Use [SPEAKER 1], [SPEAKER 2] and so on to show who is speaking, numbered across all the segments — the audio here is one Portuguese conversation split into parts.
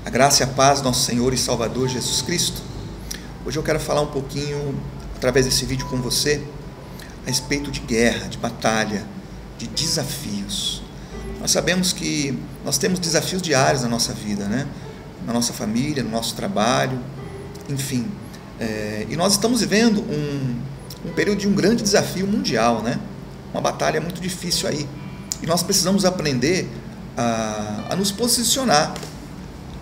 [SPEAKER 1] A graça e a paz do nosso Senhor e Salvador Jesus Cristo. Hoje eu quero falar um pouquinho, através desse vídeo com você, a respeito de guerra, de batalha, de desafios. Nós sabemos que nós temos desafios diários na nossa vida, né? Na nossa família, no nosso trabalho, enfim. E nós estamos vivendo um período de um grande desafio mundial, né? Uma batalha muito difícil aí. E nós precisamos aprender a nos posicionar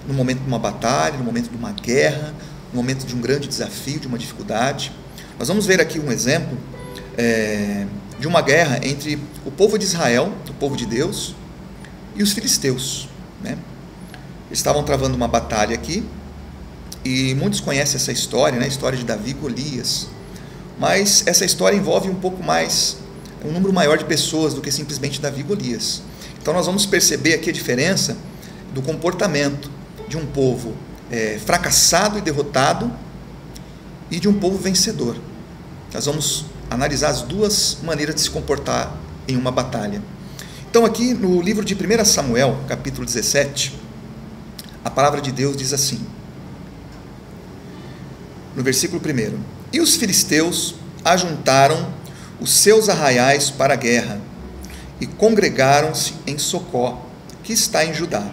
[SPEAKER 1] no momento de uma batalha, no momento de uma guerra, no momento de um grande desafio, de uma dificuldade. Nós vamos ver aqui um exemplo de uma guerra entre o povo de Israel, o povo de Deus, e os filisteus, né? Eles estavam travando uma batalha aqui, e muitos conhecem essa história, né? A história de Davi e Golias. Mas essa história envolve um pouco mais, um número maior de pessoas do que simplesmente Davi e Golias. Então nós vamos perceber aqui a diferença do comportamento de um povo fracassado e derrotado e de um povo vencedor. Nós vamos analisar as duas maneiras de se comportar em uma batalha. Então aqui no livro de 1 Samuel, capítulo 17, a palavra de Deus diz assim, no versículo 1: E os filisteus ajuntaram os seus arraiais para a guerra e congregaram-se em Socó, que está em Judá,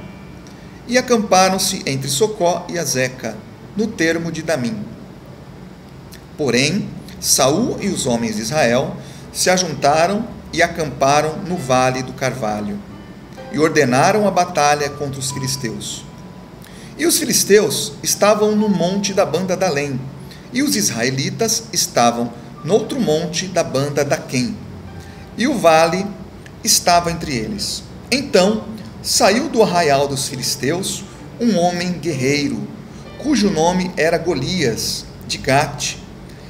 [SPEAKER 1] e acamparam-se entre Socó e Azeca, no termo de Damim. Porém, Saul e os homens de Israel se ajuntaram e acamparam no vale do Carvalho, e ordenaram a batalha contra os filisteus. E os filisteus estavam no monte da banda da Além, e os israelitas estavam no outro monte da banda da Quem, e o vale estava entre eles. Então saiu do arraial dos filisteus um homem guerreiro, cujo nome era Golias, de Gate,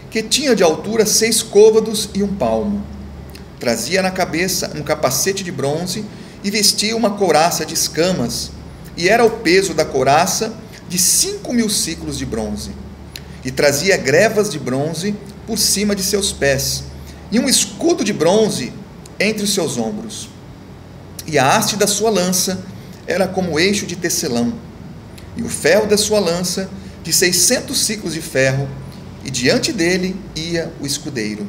[SPEAKER 1] que tinha de altura 6 côvados e 1 palmo. Trazia na cabeça um capacete de bronze e vestia uma couraça de escamas, e era o peso da couraça de 5.000 siclos de bronze. E trazia grevas de bronze por cima de seus pés, e um escudo de bronze entre os seus ombros. E a haste da sua lança era como eixo de tecelão, e o ferro da sua lança de 600 siclos de ferro, e diante dele ia o escudeiro.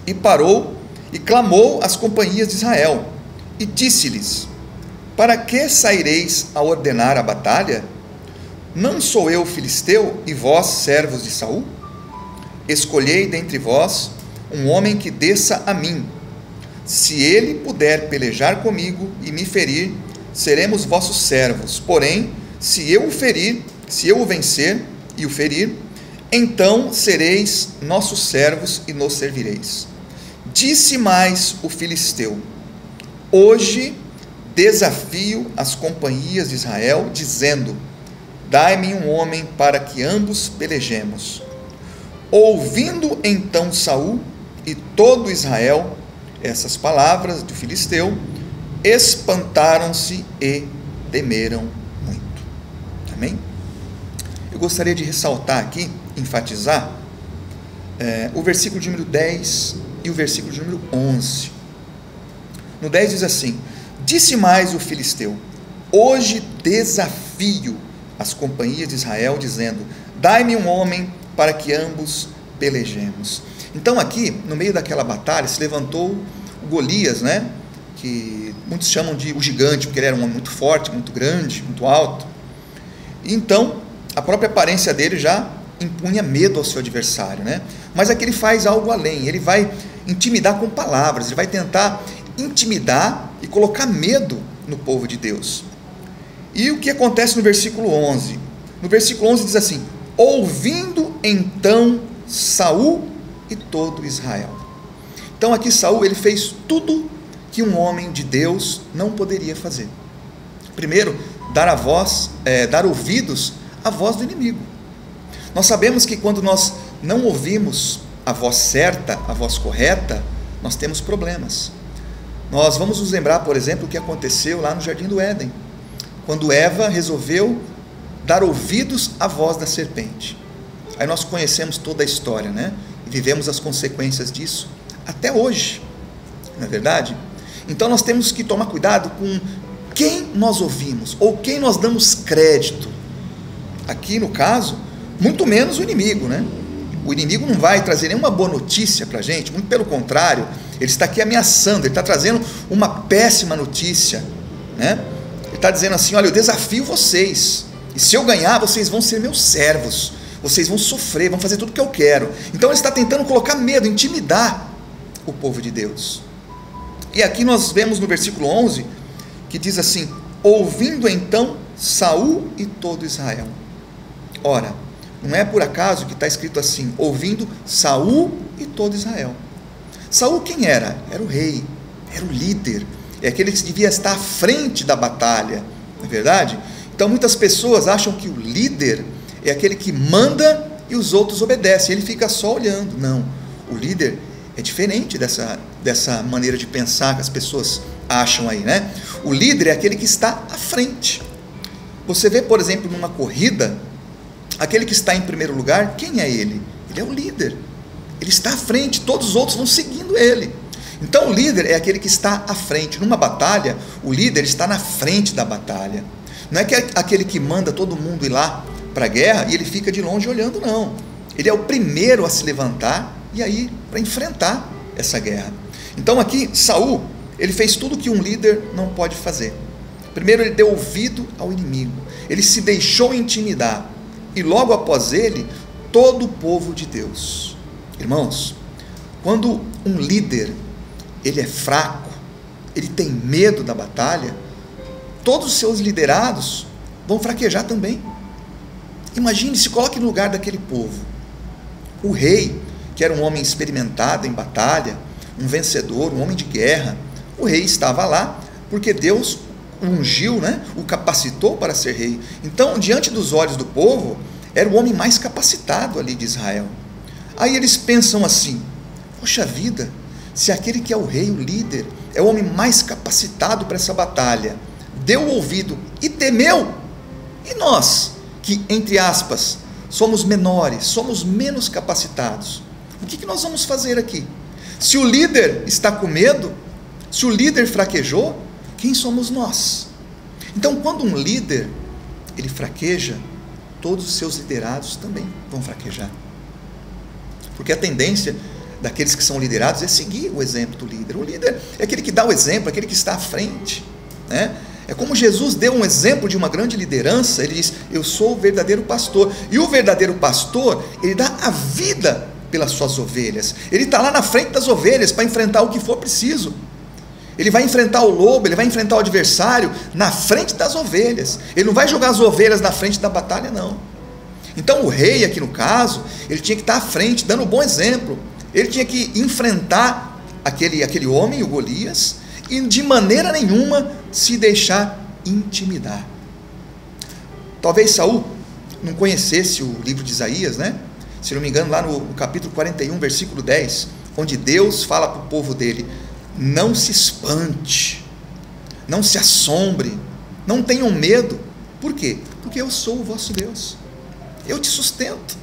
[SPEAKER 1] E parou e clamou às companhias de Israel, e disse-lhes: Para que saireis a ordenar a batalha? Não sou eu filisteu, e vós servos de Saul? Escolhei dentre vós um homem que desça a mim. Se ele puder pelejar comigo e me ferir, seremos vossos servos. Porém, se eu o vencer e o ferir, então sereis nossos servos e nos servireis. Disse mais o filisteu: Hoje desafio as companhias de Israel, dizendo: Dai-me um homem para que ambos pelejemos. Ouvindo então Saul e todo Israel essas palavras do filisteu, espantaram-se e temeram muito. Amém? Eu gostaria de ressaltar aqui, enfatizar, o versículo de número 10 e o versículo de número 11. No 10 diz assim: Disse mais o filisteu: Hoje desafio as companhias de Israel, dizendo: Dai-me um homem para que ambos pelejemos. Então aqui, no meio daquela batalha, se levantou o Golias, né? Que muitos chamam de o gigante, porque ele era um homem muito forte, muito grande, muito alto. E então, a própria aparência dele já impunha medo ao seu adversário, né? Mas aqui ele faz algo além, ele vai intimidar com palavras, ele vai tentar intimidar e colocar medo no povo de Deus. E o que acontece no versículo 11? No versículo 11 diz assim: Ouvindo então Saul e todo Israel. Então aqui Saul, ele fez tudo que um homem de Deus não poderia fazer. Primeiro, dar ouvidos à voz do inimigo. Nós sabemos que quando nós não ouvimos a voz certa, a voz correta, nós temos problemas. Nós vamos nos lembrar, por exemplo, o que aconteceu lá no Jardim do Éden, quando Eva resolveu dar ouvidos à voz da serpente. Aí nós conhecemos toda a história, né? E vivemos as consequências disso até hoje, não é verdade? Então nós temos que tomar cuidado com quem nós ouvimos ou quem nós damos crédito? Aqui no caso, muito menos o inimigo, né? O inimigo não vai trazer nenhuma boa notícia para a gente, muito pelo contrário, ele está aqui ameaçando, ele está trazendo uma péssima notícia, né? Ele está dizendo assim: olha, eu desafio vocês, e se eu ganhar, vocês vão ser meus servos, vocês vão sofrer, vão fazer tudo o que eu quero. Então ele está tentando colocar medo, intimidar o povo de Deus. E aqui nós vemos no versículo 11, que diz assim: ouvindo então Saul e todo Israel. Ora, não é por acaso que está escrito assim: ouvindo Saul e todo Israel. Saul quem era? Era o rei, era o líder, é aquele que devia estar à frente da batalha, não é verdade? Então muitas pessoas acham que o líder é aquele que manda e os outros obedecem, ele fica só olhando. Não, o líder é diferente dessa maneira de pensar que as pessoas acham aí, né? O líder é aquele que está à frente. Você vê, por exemplo, numa corrida, aquele que está em primeiro lugar, quem é ele? Ele é o líder, ele está à frente, todos os outros vão seguindo ele. Então o líder é aquele que está à frente. Numa batalha, o líder está na frente da batalha. Não é que é aquele que manda todo mundo ir lá para a guerra e ele fica de longe olhando, não. Ele é o primeiro a se levantar e aí para enfrentar essa guerra. Então aqui Saul, ele fez tudo que um líder não pode fazer. Primeiro ele deu ouvido ao inimigo, ele se deixou intimidar, e logo após ele, todo o povo de Deus. Irmãos, quando um líder, ele é fraco, ele tem medo da batalha, todos os seus liderados vão fraquejar também. Imagine, se coloque no lugar daquele povo. O rei, que era um homem experimentado em batalha, um vencedor, um homem de guerra, o rei estava lá porque Deus o ungiu, né? O capacitou para ser rei. Então, diante dos olhos do povo, era o homem mais capacitado ali de Israel. Aí eles pensam assim: poxa vida, se aquele que é o rei, o líder, é o homem mais capacitado para essa batalha, deu ouvido e temeu, e nós, que, entre aspas, somos menores, somos menos capacitados, o que nós vamos fazer aqui? Se o líder está com medo, se o líder fraquejou, quem somos nós? Então, quando um líder, ele fraqueja, todos os seus liderados também vão fraquejar. Porque a tendência daqueles que são liderados é seguir o exemplo do líder. O líder é aquele que dá o exemplo, aquele que está à frente, né? É como Jesus deu um exemplo de uma grande liderança. Ele diz: eu sou o verdadeiro pastor. E o verdadeiro pastor, ele dá a vida pelas suas ovelhas. Ele está lá na frente das ovelhas para enfrentar o que for preciso. Ele vai enfrentar o lobo, ele vai enfrentar o adversário na frente das ovelhas. Ele não vai jogar as ovelhas na frente da batalha, não. Então o rei, aqui no caso, ele tinha que estar à frente, dando um bom exemplo. Ele tinha que enfrentar aquele homem, o Golias, e de maneira nenhuma se deixar intimidar. Talvez Saul não conhecesse o livro de Isaías, né? Se não me engano, lá no capítulo 41, versículo 10, onde Deus fala para o povo dele: não se espante, não se assombre, não tenham medo. Por quê? Porque eu sou o vosso Deus, eu te sustento,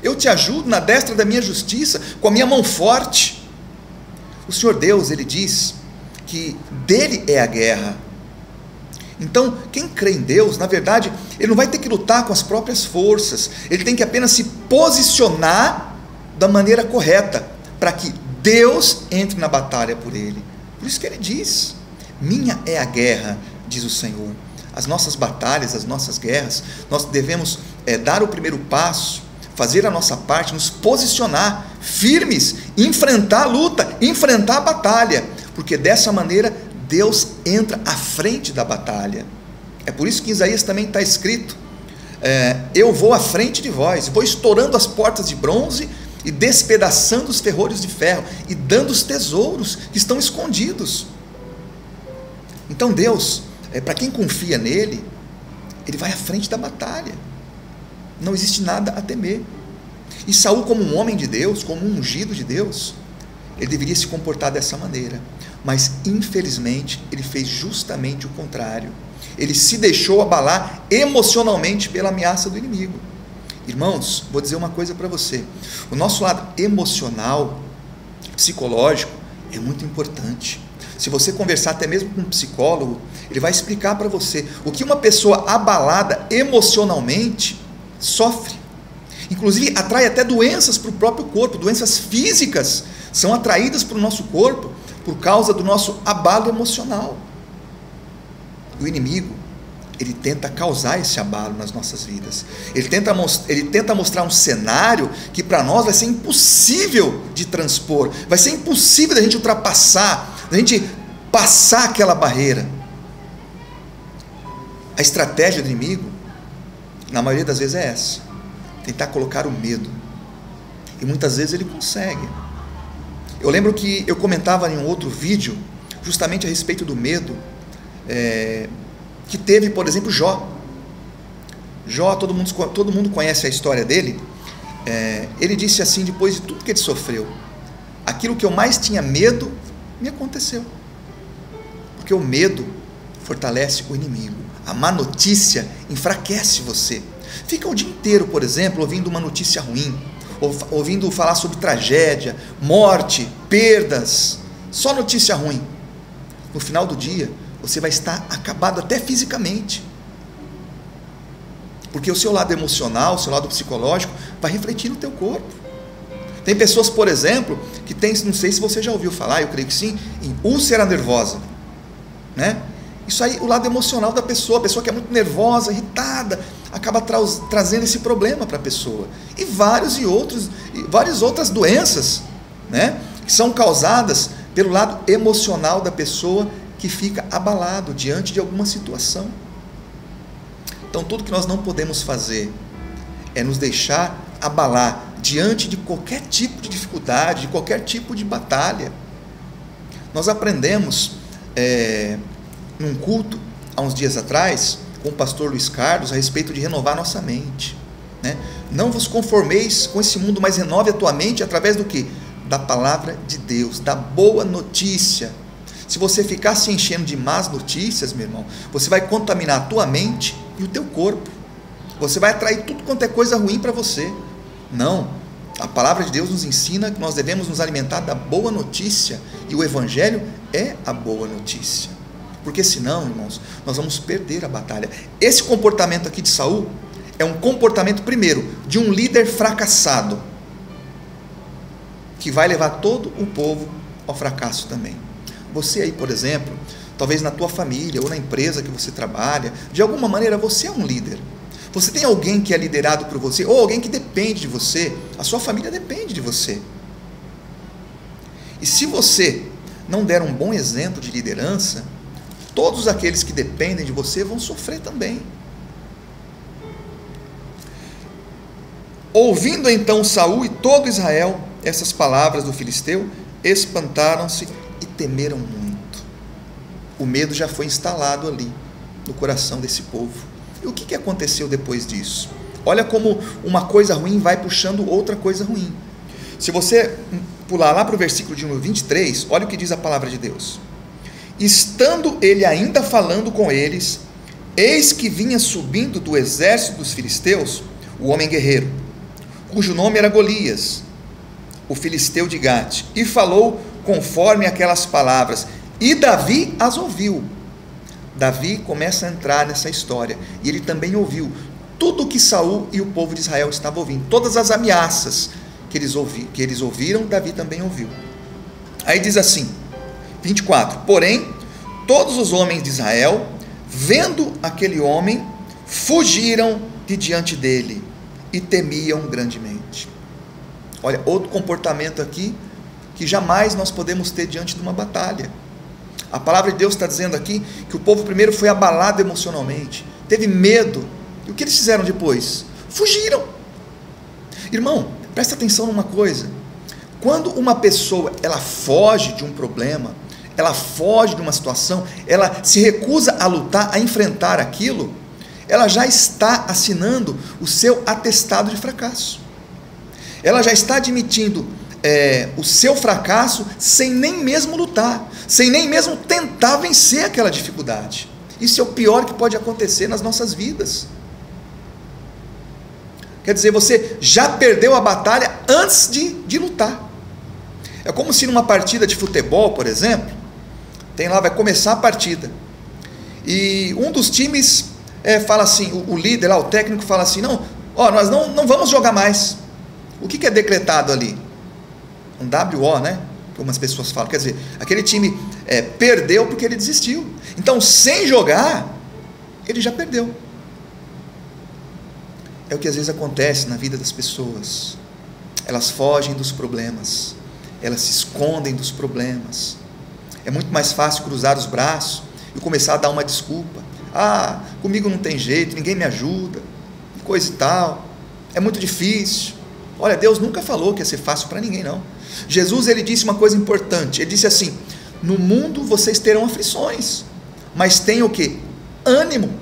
[SPEAKER 1] eu te ajudo na destra da minha justiça, com a minha mão forte. O Senhor Deus, ele diz que dele é a guerra. Então, quem crê em Deus, na verdade, ele não vai ter que lutar com as próprias forças, ele tem que apenas se posicionar da maneira correta, para que Deus entre na batalha por ele. Por isso que ele diz: minha é a guerra, diz o Senhor. As nossas batalhas, as nossas guerras, nós devemos dar o primeiro passo, fazer a nossa parte, nos posicionar firmes, enfrentar a luta, enfrentar a batalha, porque dessa maneira Deus entra à frente da batalha. É por isso que em Isaías também está escrito: eu vou à frente de vós, vou estourando as portas de bronze e despedaçando os ferrolhos de ferro, e dando os tesouros que estão escondidos. Então Deus, para quem confia nele, ele vai à frente da batalha, não existe nada a temer. E Saul, como um homem de Deus, como um ungido de Deus, ele deveria se comportar dessa maneira, mas infelizmente ele fez justamente o contrário. Ele se deixou abalar emocionalmente pela ameaça do inimigo. Irmãos, vou dizer uma coisa para você: o nosso lado emocional, psicológico, é muito importante. Se você conversar até mesmo com um psicólogo, ele vai explicar para você o que uma pessoa abalada emocionalmente sofre. Inclusive atrai até doenças para o próprio corpo, doenças físicas são atraídas para o nosso corpo por causa do nosso abalo emocional. O inimigo, ele tenta causar esse abalo nas nossas vidas. Ele tenta mostrar um cenário que para nós vai ser impossível de transpor, vai ser impossível da gente ultrapassar, da gente passar aquela barreira. A estratégia do inimigo, na maioria das vezes, é essa: tentar colocar o medo. E muitas vezes ele consegue. Eu lembro que eu comentava em um outro vídeo justamente a respeito do medo que teve, por exemplo, Jó. Jó, todo mundo conhece a história dele. Ele disse assim, depois de tudo que ele sofreu: aquilo que eu mais tinha medo me aconteceu. Porque o medo fortalece o inimigo. A má notícia enfraquece você. Fica o dia inteiro, por exemplo, ouvindo uma notícia ruim, ouvindo falar sobre tragédia, morte, perdas, só notícia ruim. No final do dia, você vai estar acabado até fisicamente, porque o seu lado emocional, o seu lado psicológico vai refletir no teu corpo. Tem pessoas, por exemplo, que tem, não sei se você já ouviu falar, eu creio que sim, em úlcera nervosa, né? Isso aí, o lado emocional da pessoa, a pessoa que é muito nervosa, irritada, acaba trazendo esse problema para a pessoa. E várias outras doenças, né, que são causadas pelo lado emocional da pessoa que fica abalado diante de alguma situação. Então, tudo que nós não podemos fazer é nos deixar abalar diante de qualquer tipo de dificuldade, de qualquer tipo de batalha. Nós aprendemos num culto, há uns dias atrás, com o pastor Luiz Carlos, a respeito de renovar nossa mente, né? Não vos conformeis com esse mundo, mas renove a tua mente através do quê? Da palavra de Deus, da boa notícia. Se você ficar se enchendo de más notícias, meu irmão, você vai contaminar a tua mente e o teu corpo. Você vai atrair tudo quanto é coisa ruim para você. Não, a palavra de Deus nos ensina que nós devemos nos alimentar da boa notícia, e o evangelho é a boa notícia. Porque senão, irmãos, nós vamos perder a batalha. Esse comportamento aqui de Saul é um comportamento, primeiro, de um líder fracassado, que vai levar todo o povo ao fracasso também. Você aí, por exemplo, talvez na tua família ou na empresa que você trabalha, de alguma maneira você é um líder. Você tem alguém que é liderado por você, ou alguém que depende de você. A sua família depende de você. E se você não der um bom exemplo de liderança, todos aqueles que dependem de você vão sofrer também. Ouvindo então Saul e todo Israel essas palavras do filisteu, espantaram-se e temeram muito. O medo já foi instalado ali no coração desse povo. E o que aconteceu depois disso? Olha como uma coisa ruim vai puxando outra coisa ruim. Se você pular lá para o versículo de número 23, olha o que diz a palavra de Deus. Estando ele ainda falando com eles, eis que vinha subindo do exército dos filisteus o homem guerreiro, cujo nome era Golias, o filisteu de Gate, e falou conforme aquelas palavras, e Davi as ouviu. Davi começa a entrar nessa história, e ele também ouviu tudo o que Saul e o povo de Israel estavam ouvindo, todas as ameaças que eles ouviram, Davi também ouviu. Aí diz assim, 24, porém, todos os homens de Israel, vendo aquele homem, fugiram de diante dele e temiam grandemente. Olha, outro comportamento aqui que jamais nós podemos ter diante de uma batalha. A palavra de Deus está dizendo aqui que o povo primeiro foi abalado emocionalmente, teve medo, e o que eles fizeram depois? Fugiram. Irmão, presta atenção numa coisa, quando uma pessoa ela foge de um problema, ela foge de uma situação, ela se recusa a lutar, a enfrentar aquilo, ela já está assinando o seu atestado de fracasso. Ela já está admitindo o seu fracasso sem nem mesmo lutar, sem nem mesmo tentar vencer aquela dificuldade. Isso é o pior que pode acontecer nas nossas vidas. Quer dizer, você já perdeu a batalha antes de lutar. É como se numa partida de futebol, por exemplo, Tem lá, vai começar a partida. E um dos times fala assim, o líder lá, o técnico fala assim, nós não vamos jogar mais. O que é decretado ali? Um WO, né? Como as pessoas falam. Quer dizer, aquele time perdeu porque ele desistiu. Então, sem jogar, ele já perdeu. É o que às vezes acontece na vida das pessoas. Elas fogem dos problemas. Elas se escondem dos problemas. É muito mais fácil cruzar os braços e começar a dar uma desculpa. Comigo não tem jeito, ninguém me ajuda, coisa e tal. É muito difícil. Olha, Deus nunca falou que ia ser fácil para ninguém, não. Jesus, ele disse uma coisa importante. Ele disse assim: no mundo vocês terão aflições, mas tenham o quê? Ânimo.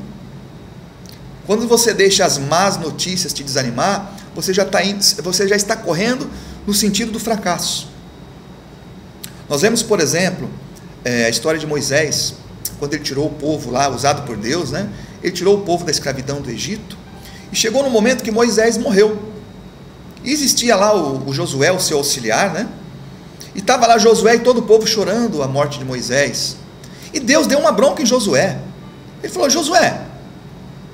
[SPEAKER 1] Quando você deixa as más notícias te desanimar, você já está correndo no sentido do fracasso. Nós vemos, por exemplo, a história de Moisés, quando ele tirou o povo lá, usado por Deus, né? Ele tirou o povo da escravidão do Egito, e chegou no momento que Moisés morreu. E existia lá o Josué, o seu auxiliar, né? E estava lá Josué e todo o povo chorando a morte de Moisés. E Deus deu uma bronca em Josué. Ele falou: Josué,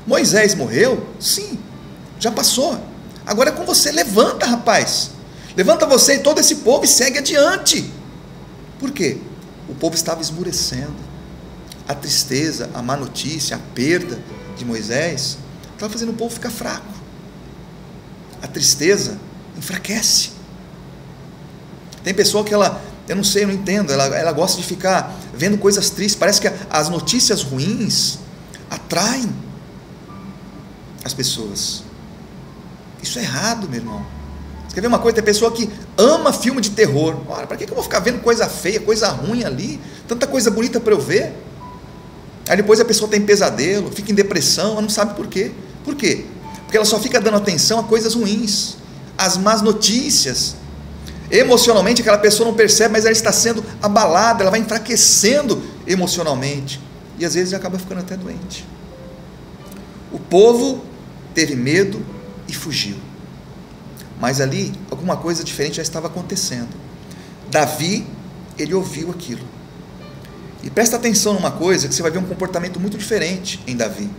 [SPEAKER 1] Moisés morreu? Sim, já passou. Agora é com você. Levanta, rapaz. Levanta você e todo esse povo e segue adiante. Por quê? O povo estava esmurecendo. A tristeza, a má notícia, a perda de Moisés estava fazendo o povo ficar fraco. A tristeza enfraquece. Tem pessoa que eu não entendo, ela gosta de ficar vendo coisas tristes. Parece que as notícias ruins atraem as pessoas. Isso é errado, meu irmão. Você quer ver uma coisa? Tem pessoa que ama filme de terror. Ora, para que eu vou ficar vendo coisa feia, coisa ruim ali? Tanta coisa bonita para eu ver. Aí depois a pessoa tem pesadelo, fica em depressão, ela não sabe por quê. Por quê? Porque ela só fica dando atenção a coisas ruins, as más notícias. Emocionalmente aquela pessoa não percebe, mas ela está sendo abalada, ela vai enfraquecendo emocionalmente. E às vezes acaba ficando até doente. O povo teve medo e fugiu. Mas ali, alguma coisa diferente já estava acontecendo. Davi, ele ouviu aquilo. E presta atenção numa coisa, que você vai ver um comportamento muito diferente em Davi.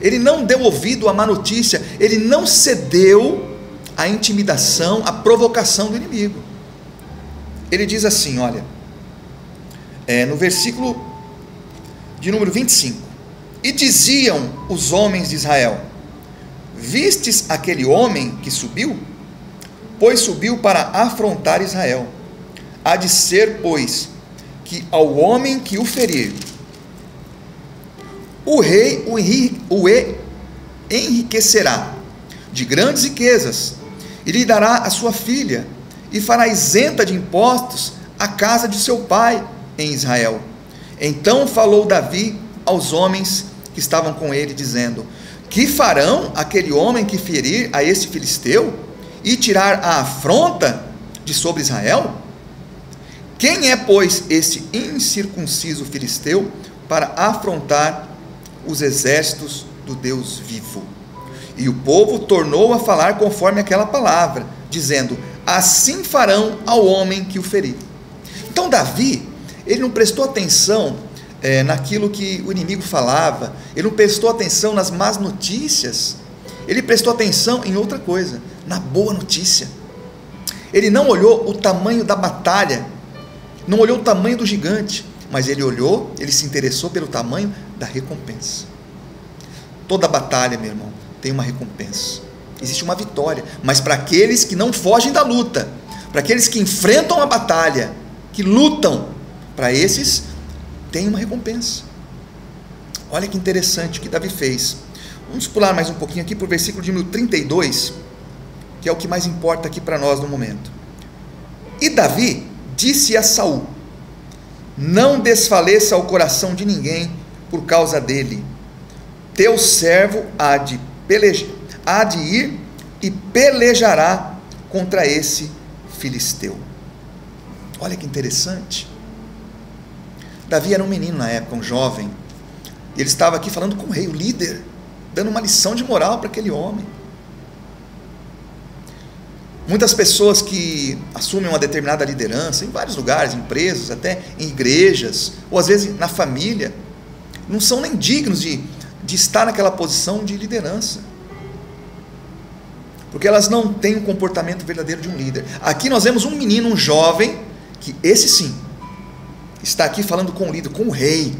[SPEAKER 1] Ele não deu ouvido à má notícia, ele não cedeu à intimidação, à provocação do inimigo. Ele diz assim, olha, no versículo de número 25: e diziam os homens de Israel: vistes aquele homem que subiu? Pois subiu para afrontar Israel. Há de ser, pois, que ao homem que o ferir, o rei o enriquecerá de grandes riquezas, e lhe dará a sua filha, e fará isenta de impostos a casa de seu pai em Israel. Então falou Davi aos homens que estavam com ele, dizendo: que farão aquele homem que ferir a este filisteu, e tirar a afronta de sobre Israel? Quem é, pois, este incircunciso filisteu para afrontar os exércitos do Deus vivo? E o povo tornou a falar conforme aquela palavra, dizendo: assim farão ao homem que o ferir. Então Davi, ele não prestou atenção naquilo que o inimigo falava, ele não prestou atenção nas más notícias, ele prestou atenção em outra coisa, na boa notícia. Ele não olhou o tamanho da batalha, não olhou o tamanho do gigante, mas ele se interessou pelo tamanho da recompensa. Toda batalha, meu irmão, tem uma recompensa, existe uma vitória, mas para aqueles que não fogem da luta, para aqueles que enfrentam a batalha, que lutam, para esses tem uma recompensa. Olha que interessante o que Davi fez. Vamos pular mais um pouquinho aqui para o versículo de número 32, que é o que mais importa aqui para nós no momento. E Davi disse a Saul: não desfaleça o coração de ninguém por causa dele, teu servo há de ir e pelejará contra esse filisteu. Olha que interessante. Davi era um menino na época, um jovem, e ele estava aqui falando com o rei, o líder, dando uma lição de moral para aquele homem. Muitas pessoas que assumem uma determinada liderança, em vários lugares, empresas, até em igrejas, ou às vezes na família, não são nem dignos de estar naquela posição de liderança, porque elas não têm o comportamento verdadeiro de um líder. Aqui nós vemos um menino, um jovem, que esse sim, está aqui falando com o líder, com o rei,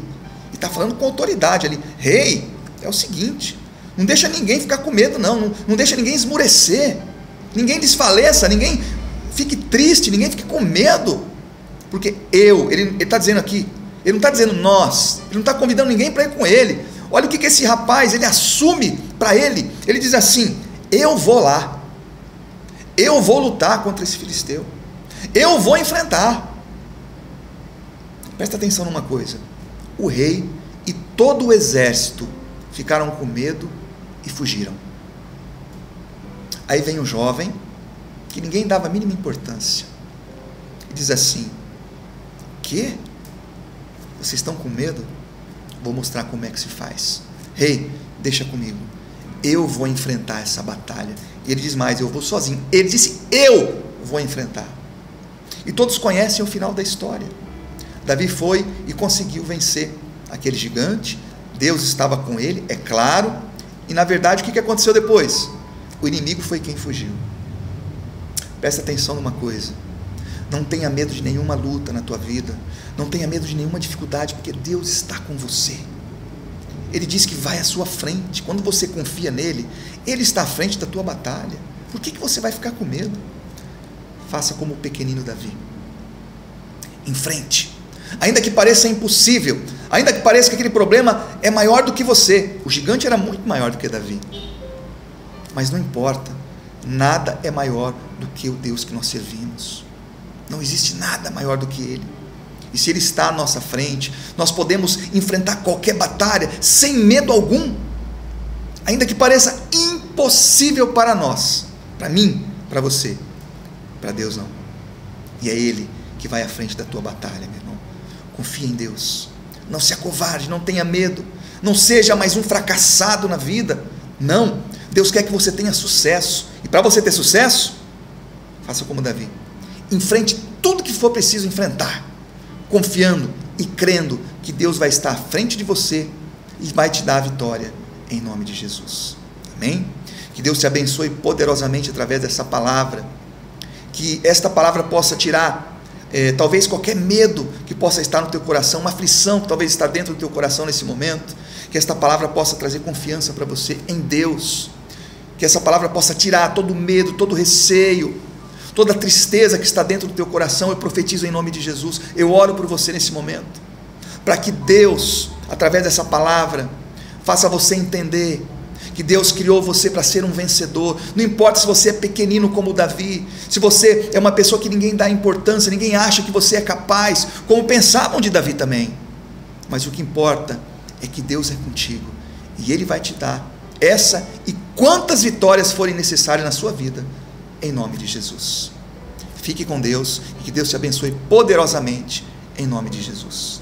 [SPEAKER 1] e está falando com autoridade ali. Rei, é o seguinte, não deixa ninguém ficar com medo não deixa ninguém esmurecer, ninguém desfaleça, ninguém fique triste, ninguém fique com medo, porque ele está dizendo aqui, ele não está dizendo nós, ele não está convidando ninguém para ir com ele. Olha o que esse rapaz, ele assume para ele, ele diz assim: eu vou lá, eu vou lutar contra esse filisteu, eu vou enfrentar. Presta atenção numa coisa, o rei e todo o exército ficaram com medo e fugiram. Aí vem o jovem, que ninguém dava a mínima importância, e diz assim: que? Vocês estão com medo? Vou mostrar como é que se faz. Rei, deixa comigo, eu vou enfrentar essa batalha. E ele diz mais: eu vou sozinho. Ele disse: eu vou enfrentar. E todos conhecem o final da história. Davi foi e conseguiu vencer aquele gigante. Deus estava com ele, é claro. E na verdade, o que aconteceu depois? O inimigo foi quem fugiu. Presta atenção numa coisa: não tenha medo de nenhuma luta na tua vida, não tenha medo de nenhuma dificuldade, porque Deus está com você. Ele diz que vai à sua frente. Quando você confia nele, ele está à frente da tua batalha. Por que você vai ficar com medo? Faça como o pequenino Davi, em frente, ainda que pareça impossível, ainda que pareça que aquele problema é maior do que você. O gigante era muito maior do que Davi, mas não importa, nada é maior do que o Deus que nós servimos. Não existe nada maior do que ele. E se ele está à nossa frente, nós podemos enfrentar qualquer batalha sem medo algum, ainda que pareça impossível para nós, para mim, para você. Para Deus não. E é ele que vai à frente da tua batalha, meu irmão. Confia em Deus, não se acovarde, não tenha medo, não seja mais um fracassado na vida. Não, Deus quer que você tenha sucesso, e para você ter sucesso, faça como Davi, enfrente tudo que for preciso enfrentar, confiando e crendo que Deus vai estar à frente de você e vai te dar a vitória, em nome de Jesus. Amém? Que Deus te abençoe poderosamente através dessa palavra, que esta palavra possa tirar talvez qualquer medo que possa estar no teu coração, uma aflição que talvez está dentro do teu coração nesse momento, que esta palavra possa trazer confiança para você em Deus, que essa palavra possa tirar todo o medo, todo o receio, toda a tristeza que está dentro do teu coração. Eu profetizo em nome de Jesus, eu oro por você nesse momento, para que Deus, através dessa palavra, faça você entender que Deus criou você para ser um vencedor. Não importa se você é pequenino como Davi, se você é uma pessoa que ninguém dá importância, ninguém acha que você é capaz, como pensavam de Davi também, mas o que importa é que Deus é contigo, e Ele vai te dar essa e quantas vitórias forem necessárias na sua vida, em nome de Jesus. Fique com Deus, e que Deus te abençoe poderosamente, em nome de Jesus.